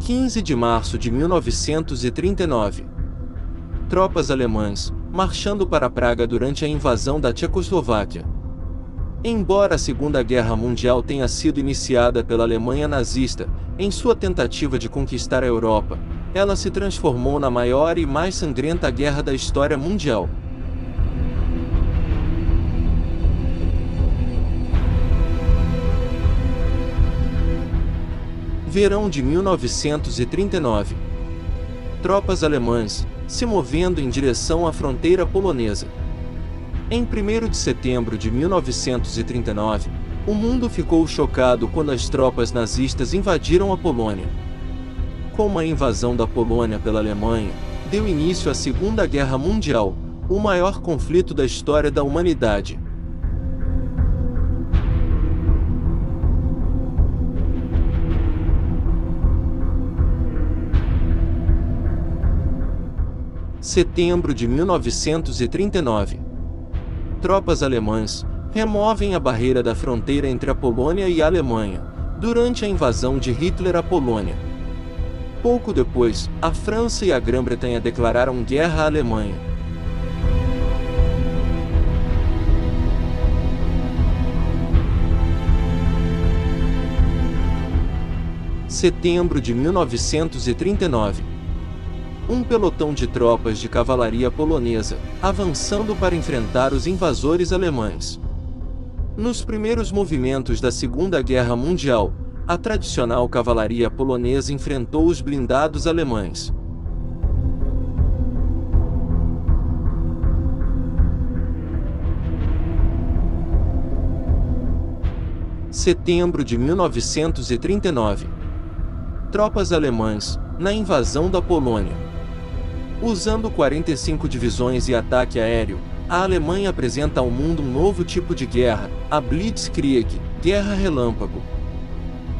15 de março de 1939. Tropas alemãs, marchando para Praga durante a invasão da Tchecoslováquia. Embora a Segunda Guerra Mundial tenha sido iniciada pela Alemanha nazista, em sua tentativa de conquistar a Europa, ela se transformou na maior e mais sangrenta guerra da história mundial. Verão de 1939. Tropas alemãs, se movendo em direção à fronteira polonesa. Em 1º de setembro de 1939, o mundo ficou chocado quando as tropas nazistas invadiram a Polônia. Com a invasão da Polônia pela Alemanha, deu início à Segunda Guerra Mundial, o maior conflito da história da humanidade. Setembro de 1939. Tropas alemãs removem a barreira da fronteira entre a Polônia e a Alemanha, durante a invasão de Hitler à Polônia. Pouco depois, a França e a Grã-Bretanha declararam guerra à Alemanha. Setembro de 1939. Um pelotão de tropas de cavalaria polonesa, avançando para enfrentar os invasores alemães. Nos primeiros movimentos da Segunda Guerra Mundial, a tradicional cavalaria polonesa enfrentou os blindados alemães. Setembro de 1939. Tropas alemãs, na invasão da Polônia. Usando 45 divisões e ataque aéreo, a Alemanha apresenta ao mundo um novo tipo de guerra, a Blitzkrieg, Guerra Relâmpago.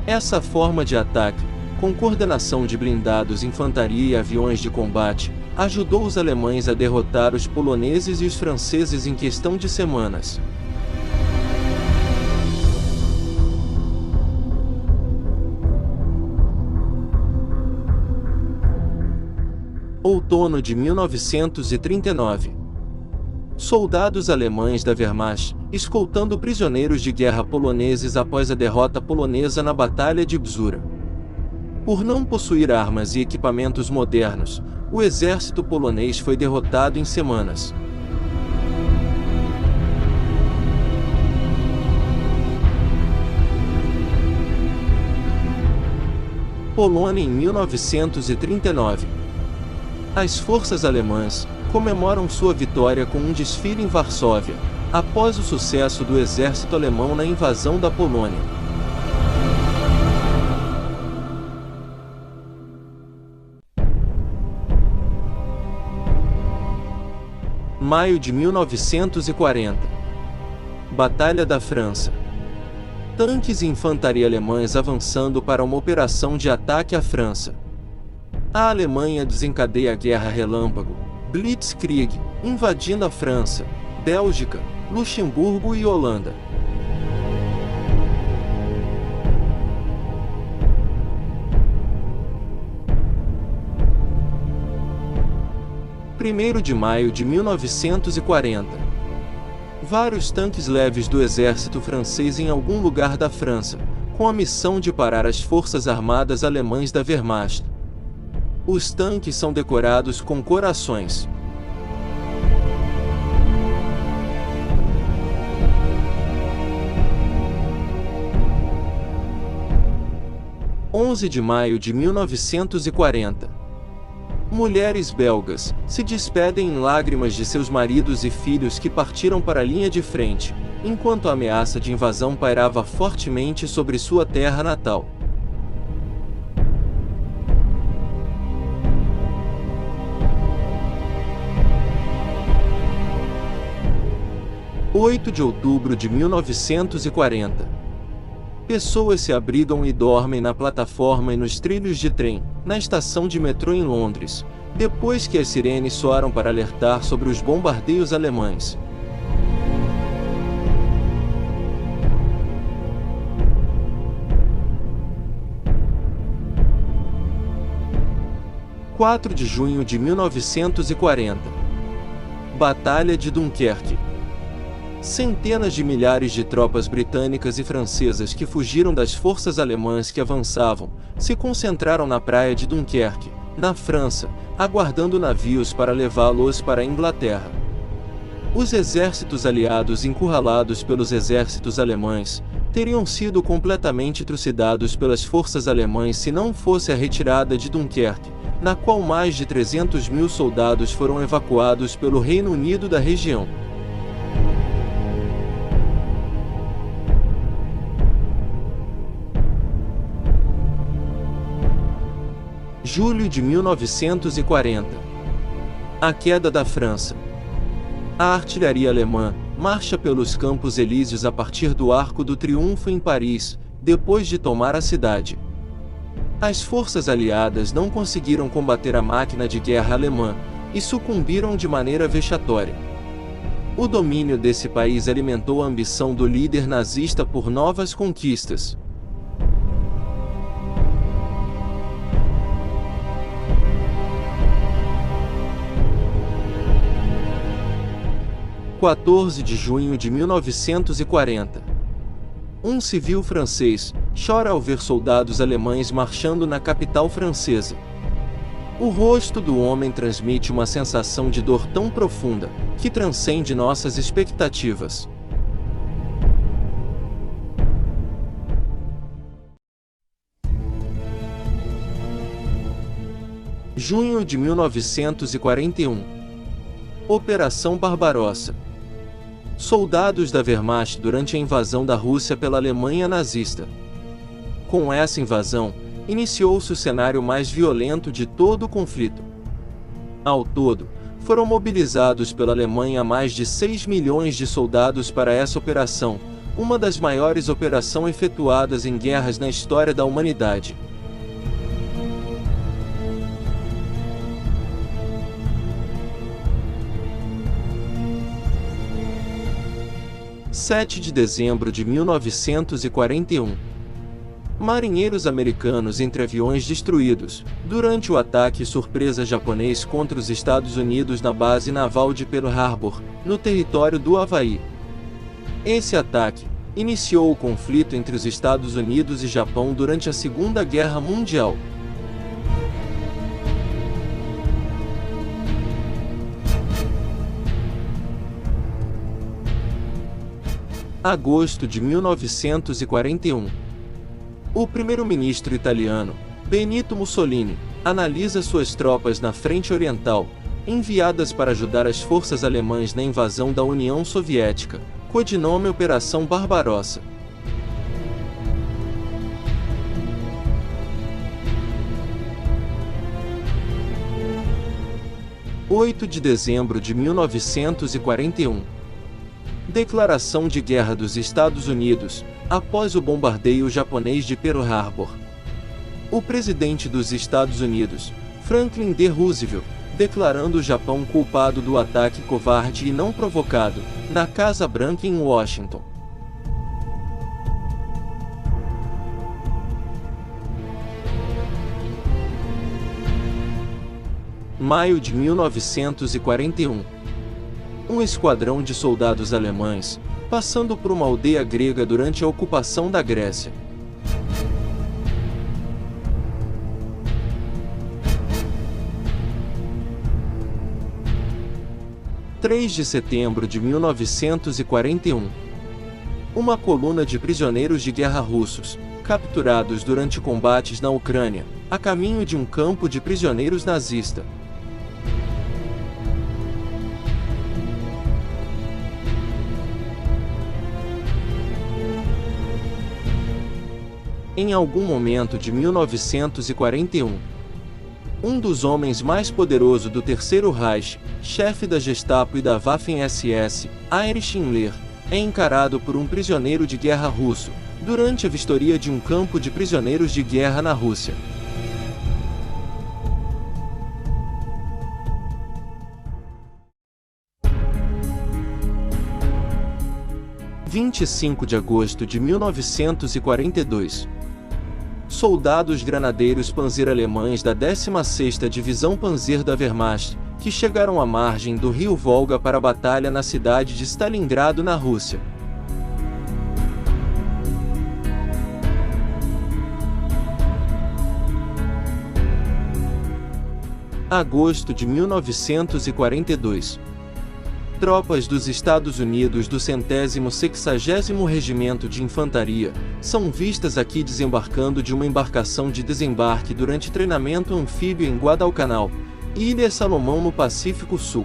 Essa forma de ataque, com coordenação de blindados, infantaria e aviões de combate, ajudou os alemães a derrotar os poloneses e os franceses em questão de semanas. Outono de 1939. Soldados alemães da Wehrmacht, escoltando prisioneiros de guerra poloneses após a derrota polonesa na Batalha de Bzura. Por não possuir armas e equipamentos modernos, o exército polonês foi derrotado em semanas. Polônia em 1939. As forças alemãs comemoram sua vitória com um desfile em Varsóvia, após o sucesso do exército alemão na invasão da Polônia. Maio de 1940. Batalha da França. Tanques e infantaria alemães avançando para uma operação de ataque à França. A Alemanha desencadeia a Guerra Relâmpago, Blitzkrieg, invadindo a França, Bélgica, Luxemburgo e Holanda. Primeiro de maio de 1940. Vários tanques leves do exército francês em algum lugar da França, com a missão de parar as forças armadas alemãs da Wehrmacht. Os tanques são decorados com corações. – 11 de maio de 1940. Mulheres belgas se despedem em lágrimas de seus maridos e filhos que partiram para a linha de frente, enquanto a ameaça de invasão pairava fortemente sobre sua terra natal. 8 de outubro de 1940. Pessoas se abrigam e dormem na plataforma e nos trilhos de trem, na estação de metrô em Londres, depois que as sirenes soaram para alertar sobre os bombardeios alemães. 4 de junho de 1940. Batalha de Dunquerque. Centenas de milhares de tropas britânicas e francesas que fugiram das forças alemãs que avançavam, se concentraram na praia de Dunquerque, na França, aguardando navios para levá-los para a Inglaterra. Os exércitos aliados encurralados pelos exércitos alemães, teriam sido completamente trucidados pelas forças alemãs se não fosse a retirada de Dunquerque, na qual mais de 300 mil soldados foram evacuados pelo Reino Unido da região. Julho de 1940. A queda da França. A artilharia alemã marcha pelos Campos Elíseos a partir do Arco do Triunfo em Paris, depois de tomar a cidade. As forças aliadas não conseguiram combater a máquina de guerra alemã, e sucumbiram de maneira vexatória. O domínio desse país alimentou a ambição do líder nazista por novas conquistas. – 14 de junho de 1940. Um civil francês chora ao ver soldados alemães marchando na capital francesa. O rosto do homem transmite uma sensação de dor tão profunda, que transcende nossas expectativas. Junho de 1941. Operação Barbarossa. Soldados da Wehrmacht durante a invasão da Rússia pela Alemanha nazista. Com essa invasão, iniciou-se o cenário mais violento de todo o conflito. Ao todo, foram mobilizados pela Alemanha mais de 6 milhões de soldados para essa operação, uma das maiores operações efetuadas em guerras na história da humanidade. – 7 de dezembro de 1941. Marinheiros americanos entre aviões destruídos, durante o ataque surpresa japonês contra os Estados Unidos na base naval de Pearl Harbor, no território do Havaí. Esse ataque iniciou o conflito entre os Estados Unidos e Japão durante a Segunda Guerra Mundial. Agosto de 1941. O primeiro-ministro italiano, Benito Mussolini, analisa suas tropas na frente oriental, enviadas para ajudar as forças alemãs na invasão da União Soviética, codinome Operação Barbarossa. – 8 de dezembro de 1941. Declaração de guerra dos Estados Unidos, após o bombardeio japonês de Pearl Harbor. O presidente dos Estados Unidos, Franklin D. Roosevelt, declarando o Japão culpado do ataque covarde e não provocado, na Casa Branca em Washington. Maio de 1941. Um esquadrão de soldados alemães, passando por uma aldeia grega durante a ocupação da Grécia. – 3 de setembro de 1941. Uma coluna de prisioneiros de guerra russos, capturados durante combates na Ucrânia, a caminho de um campo de prisioneiros nazista. Em algum momento de 1941, um dos homens mais poderosos do Terceiro Reich, chefe da Gestapo e da Waffen-SS, Heinrich Himmler, é encarado por um prisioneiro de guerra russo, durante a vistoria de um campo de prisioneiros de guerra na Rússia. – 25 de agosto de 1942. soldados granadeiros Panzer alemães da 16ª Divisão Panzer da Wehrmacht, que chegaram à margem do rio Volga para a batalha na cidade de Stalingrado, na Rússia. Agosto de 1942. Tropas dos Estados Unidos do 160º Regimento de Infantaria são vistas aqui desembarcando de uma embarcação de desembarque durante treinamento anfíbio em Guadalcanal, Ilha Salomão, no Pacífico Sul.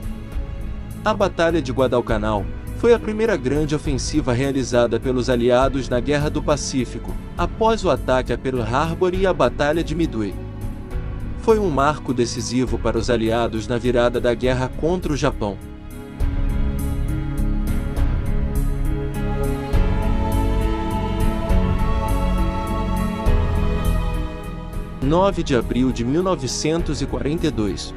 A Batalha de Guadalcanal foi a primeira grande ofensiva realizada pelos aliados na Guerra do Pacífico, após o ataque a Pearl Harbor e a Batalha de Midway. Foi um marco decisivo para os aliados na virada da guerra contra o Japão. – 9 de abril de 1942.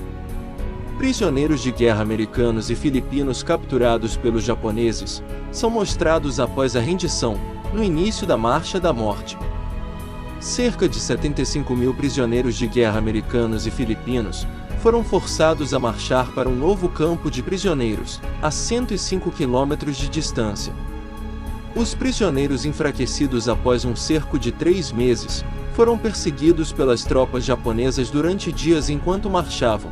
Prisioneiros de guerra americanos e filipinos capturados pelos japoneses são mostrados após a rendição, no início da Marcha da Morte. Cerca de 75.000 prisioneiros de guerra americanos e filipinos foram forçados a marchar para um novo campo de prisioneiros, a 105 quilômetros de distância. Os prisioneiros, enfraquecidos após um cerco de 3 meses, foram perseguidos pelas tropas japonesas durante dias enquanto marchavam.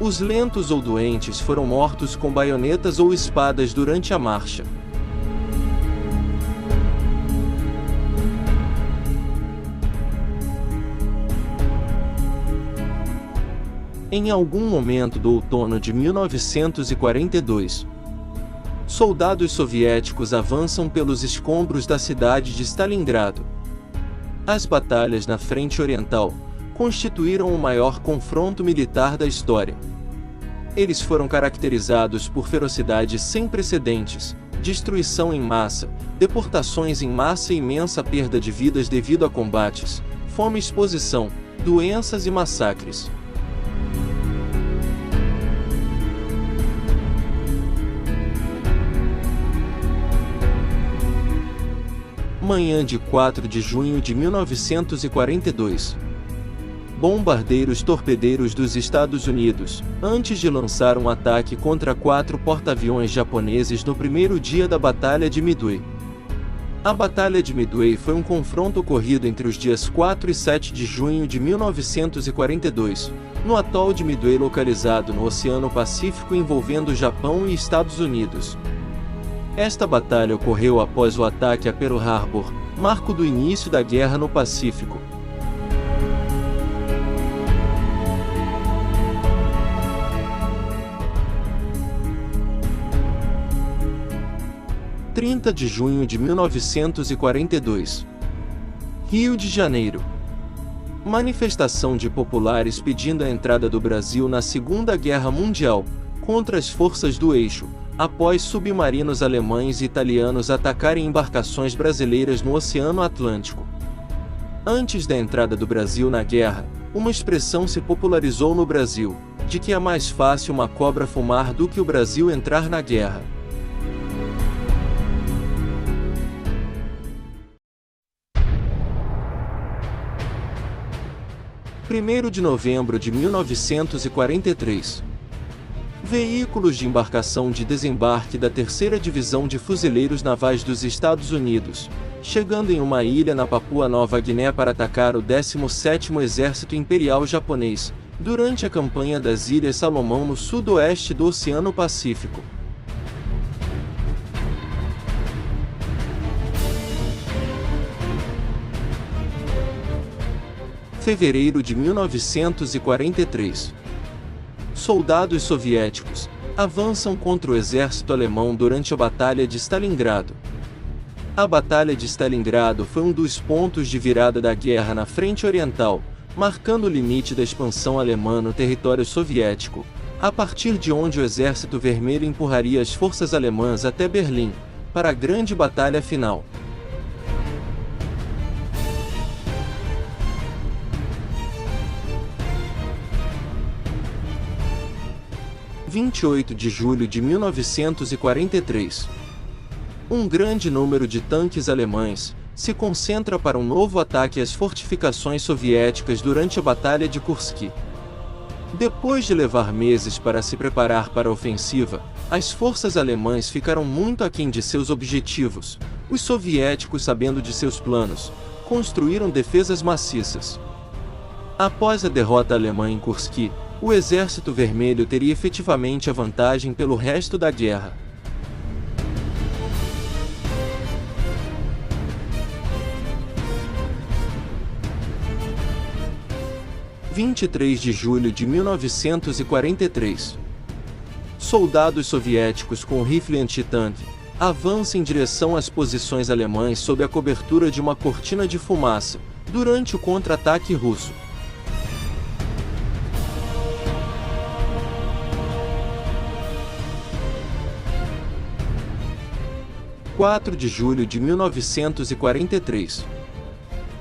Os lentos ou doentes foram mortos com baionetas ou espadas durante a marcha. Em algum momento do outono de 1942, soldados soviéticos avançam pelos escombros da cidade de Stalingrado. As batalhas na frente oriental constituíram o maior confronto militar da história. Eles foram caracterizados por ferocidade sem precedentes, destruição em massa, deportações em massa e imensa perda de vidas devido a combates, fome, exposição, doenças e massacres. Manhã de 4 de junho de 1942. Bombardeiros torpedeiros dos Estados Unidos, antes de lançar um ataque contra 4 porta-aviões japoneses no primeiro dia da Batalha de Midway. A Batalha de Midway foi um confronto ocorrido entre os dias 4 e 7 de junho de 1942, no atol de Midway, localizado no Oceano Pacífico, envolvendo Japão e Estados Unidos. Esta batalha ocorreu após o ataque a Pearl Harbor, marco do início da guerra no Pacífico. – 30 de junho de 1942. Rio de Janeiro. Manifestação de populares pedindo a entrada do Brasil na Segunda Guerra Mundial, contra as forças do eixo, após submarinos alemães e italianos atacarem embarcações brasileiras no Oceano Atlântico. Antes da entrada do Brasil na guerra, uma expressão se popularizou no Brasil, de que é mais fácil uma cobra fumar do que o Brasil entrar na guerra. – 1º de novembro de 1943. Veículos de embarcação de desembarque da 3ª Divisão de Fuzileiros Navais dos Estados Unidos, chegando em uma ilha na Papua Nova Guiné para atacar o 17º Exército Imperial Japonês, durante a campanha das Ilhas Salomão no sudoeste do Oceano Pacífico. Fevereiro de 1943. Soldados soviéticos avançam contra o exército alemão durante a Batalha de Stalingrado. A Batalha de Stalingrado foi um dos pontos de virada da guerra na frente oriental, marcando o limite da expansão alemã no território soviético, a partir de onde o Exército Vermelho empurraria as forças alemãs até Berlim, para a grande batalha final. 28 de julho de 1943. Um grande número de tanques alemães se concentra para um novo ataque às fortificações soviéticas durante a Batalha de Kursk. Depois de levar meses para se preparar para a ofensiva, as forças alemãs ficaram muito aquém de seus objetivos. Os soviéticos, sabendo de seus planos, construíram defesas maciças. Após a derrota alemã em Kursk, o Exército Vermelho teria efetivamente a vantagem pelo resto da guerra. – 23 de julho de 1943. Soldados soviéticos com rifle antitanque avançam em direção às posições alemãs sob a cobertura de uma cortina de fumaça, durante o contra-ataque russo. – 4 de julho de 1943.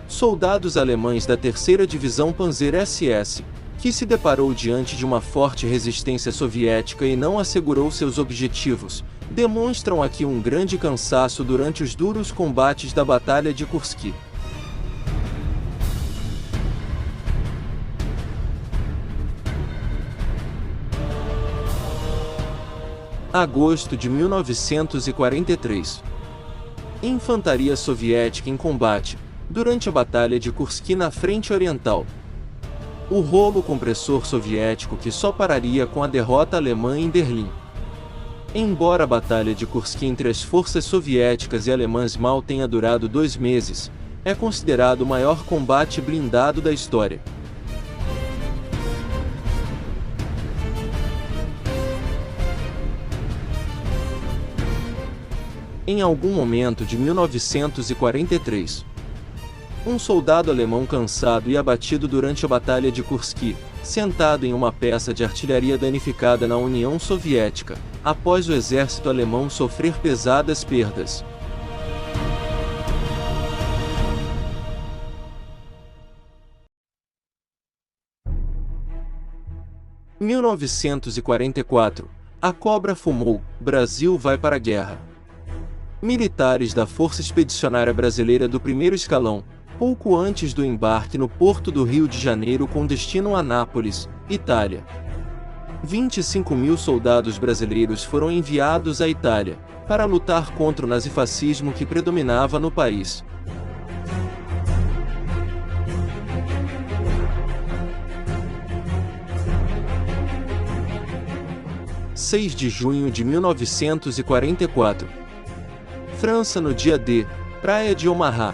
Soldados alemães da 3ª Divisão Panzer SS, que se deparou diante de uma forte resistência soviética e não assegurou seus objetivos, demonstram aqui um grande cansaço durante os duros combates da Batalha de Kursk. Agosto de 1943. Infantaria soviética em combate durante a Batalha de Kursk na frente oriental. O rolo compressor soviético que só pararia com a derrota alemã em Berlim. Embora a Batalha de Kursk entre as forças soviéticas e alemãs mal tenha durado 2 meses, é considerado o maior combate blindado da história. Em algum momento de 1943, um soldado alemão cansado e abatido durante a Batalha de Kursk, sentado em uma peça de artilharia danificada na União Soviética, após o exército alemão sofrer pesadas perdas. Em 1944, a cobra fumou, Brasil vai para a guerra. Militares da Força Expedicionária Brasileira do 1º Escalão, pouco antes do embarque no porto do Rio de Janeiro com destino a Anápolis, Itália. 25.000 soldados brasileiros foram enviados à Itália, para lutar contra o nazifascismo que predominava no país. – 6 de junho de 1944. França no dia D, Praia de Omaha.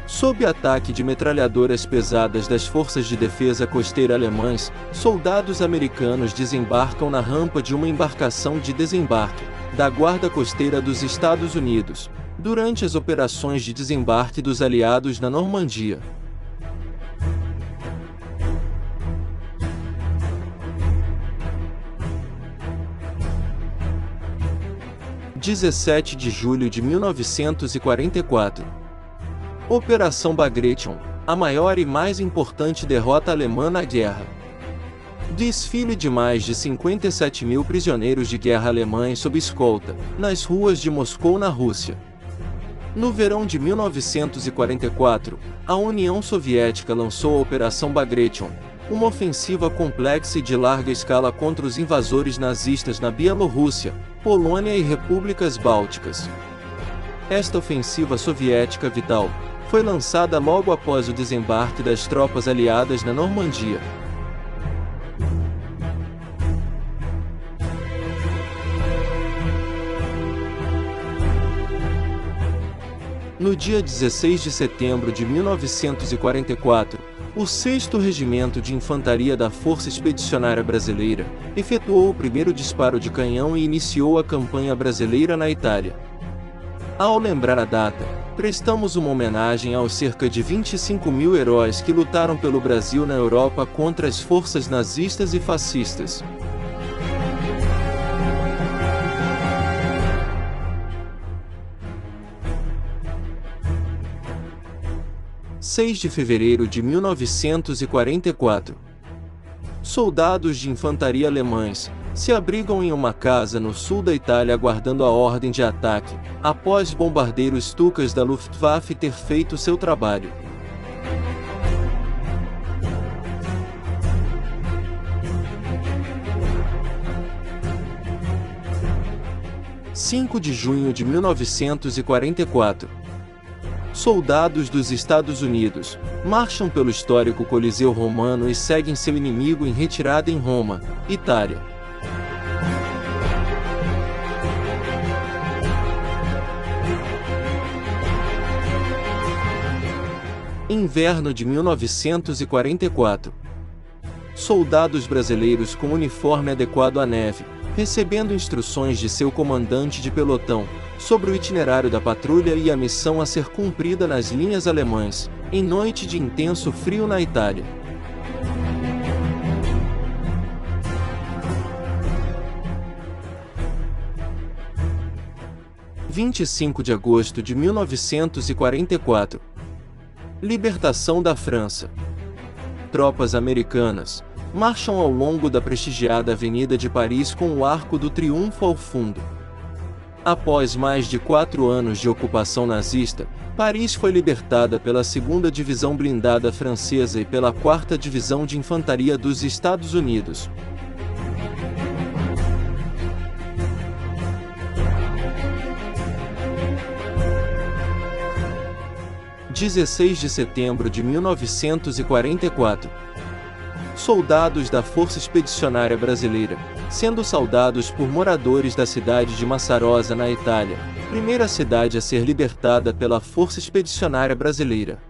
Sob ataque de metralhadoras pesadas das forças de defesa costeira alemãs, soldados americanos desembarcam na rampa de uma embarcação de desembarque da Guarda Costeira dos Estados Unidos, durante as operações de desembarque dos aliados na Normandia. – 17 de julho de 1944. Operação Bagration, a maior e mais importante derrota alemã na guerra. Desfile de mais de 57.000 prisioneiros de guerra alemães sob escolta, nas ruas de Moscou na Rússia. No verão de 1944, a União Soviética lançou a Operação Bagration, uma ofensiva complexa e de larga escala contra os invasores nazistas na Bielorrússia, Polônia e repúblicas bálticas. Esta ofensiva soviética vital foi lançada logo após o desembarque das tropas aliadas na Normandia. No dia 16 de setembro de 1944, o 6º Regimento de Infantaria da Força Expedicionária Brasileira efetuou o primeiro disparo de canhão e iniciou a campanha brasileira na Itália. Ao lembrar a data, prestamos uma homenagem aos cerca de 25.000 heróis que lutaram pelo Brasil na Europa contra as forças nazistas e fascistas. – 6 de fevereiro de 1944. Soldados de infantaria alemães se abrigam em uma casa no sul da Itália aguardando a ordem de ataque, após bombardeiros Stukas da Luftwaffe ter feito seu trabalho. 5 de junho de 1944. Soldados dos Estados Unidos marcham pelo histórico Coliseu Romano e seguem seu inimigo em retirada em Roma, Itália. Inverno de 1944. Soldados brasileiros com uniforme adequado à neve, recebendo instruções de seu comandante de pelotão sobre o itinerário da patrulha e a missão a ser cumprida nas linhas alemãs, em noite de intenso frio na Itália. – 25 de agosto de 1944. Libertação da França. Tropas americanas marcham ao longo da prestigiada Avenida de Paris com o Arco do Triunfo ao fundo. Após mais de 4 anos de ocupação nazista, Paris foi libertada pela 2ª Divisão Blindada Francesa e pela 4ª Divisão de Infantaria dos Estados Unidos. – 16 de setembro de 1944. Soldados da Força Expedicionária Brasileira, sendo saudados por moradores da cidade de Massarosa, na Itália, primeira cidade a ser libertada pela Força Expedicionária Brasileira. –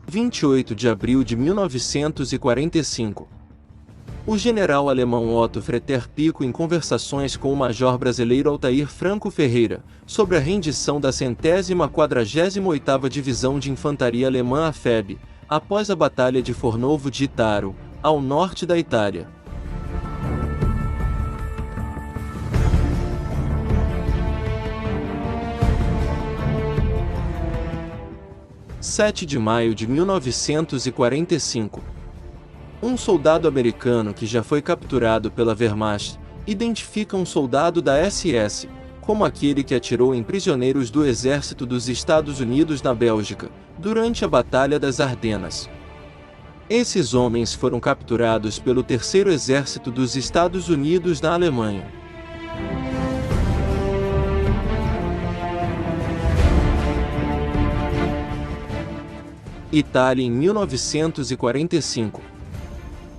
28 de abril de 1945. O general alemão Otto Fretter Pico em conversações com o major brasileiro Altair Franco Ferreira, sobre a rendição da 148ª Divisão de Infantaria Alemã AFEB, após a Batalha de Fornovo di Taro, ao norte da Itália. – 7 de maio de 1945. Um soldado americano que já foi capturado pela Wehrmacht identifica um soldado da SS como aquele que atirou em prisioneiros do exército dos Estados Unidos na Bélgica, durante a Batalha das Ardenas. Esses homens foram capturados pelo 3º Exército dos Estados Unidos na Alemanha. Itália em 1945.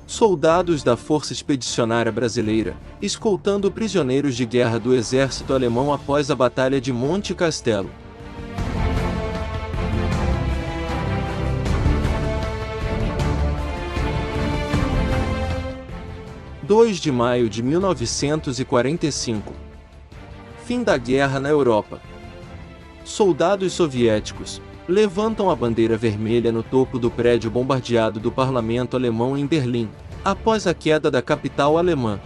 Soldados da Força Expedicionária Brasileira, escoltando prisioneiros de guerra do exército alemão após a Batalha de Monte Castelo. – 2 de maio de 1945. Fim da guerra na Europa. Soldados soviéticos levantam a bandeira vermelha no topo do prédio bombardeado do parlamento alemão em Berlim, após a queda da capital alemã.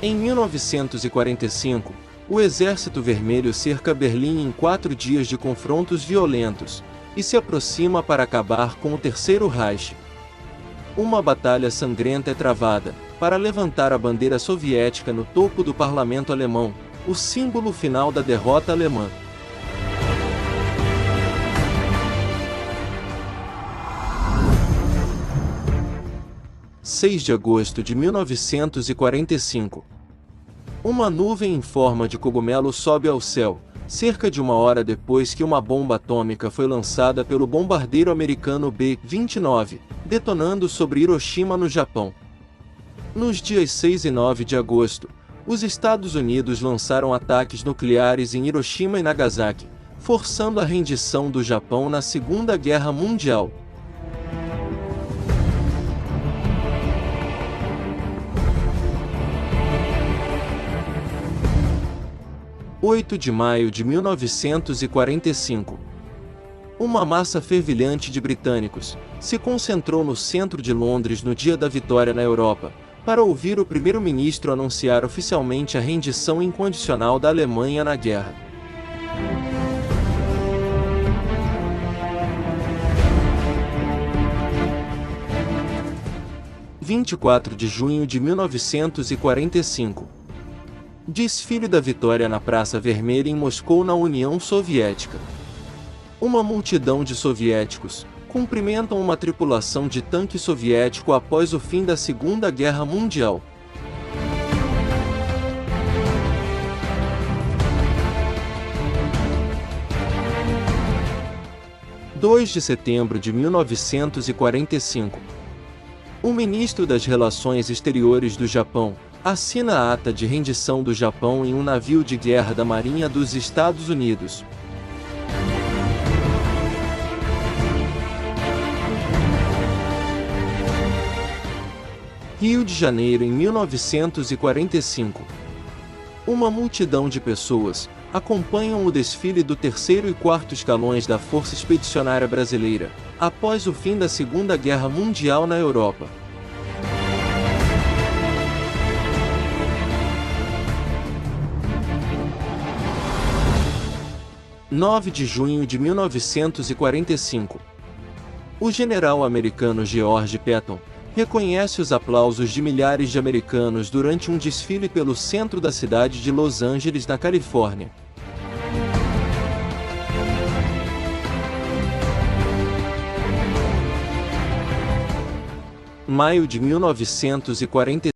Em 1945, o Exército Vermelho cerca Berlim em 4 dias de confrontos violentos, e se aproxima para acabar com o Terceiro Reich. Uma batalha sangrenta é travada, para levantar a bandeira soviética no topo do parlamento alemão, o símbolo final da derrota alemã. – 6 de agosto de 1945. Uma nuvem em forma de cogumelo sobe ao céu, cerca de 1 hora depois que uma bomba atômica foi lançada pelo bombardeiro americano B-29, detonando sobre Hiroshima, no Japão. Nos dias 6 e 9 de agosto, os Estados Unidos lançaram ataques nucleares em Hiroshima e Nagasaki, forçando a rendição do Japão na Segunda Guerra Mundial. 8 de maio de 1945. Uma massa fervilhante de britânicos se concentrou no centro de Londres no dia da vitória na Europa, para ouvir o primeiro-ministro anunciar oficialmente a rendição incondicional da Alemanha na guerra. 24 de junho de 1945. Desfile da Vitória na Praça Vermelha em Moscou, na União Soviética. Uma multidão de soviéticos cumprimentam uma tripulação de tanque soviético após o fim da Segunda Guerra Mundial. – 2 de setembro de 1945. O ministro das Relações Exteriores do Japão assina a ata de rendição do Japão em um navio de guerra da Marinha dos Estados Unidos. Rio de Janeiro, em 1945. Uma multidão de pessoas acompanham o desfile do 3º e 4º escalões da Força Expedicionária Brasileira, após o fim da Segunda Guerra Mundial na Europa. – 9 de junho de 1945. O general americano George Patton reconhece os aplausos de milhares de americanos durante um desfile pelo centro da cidade de Los Angeles, na Califórnia. Maio de 1945.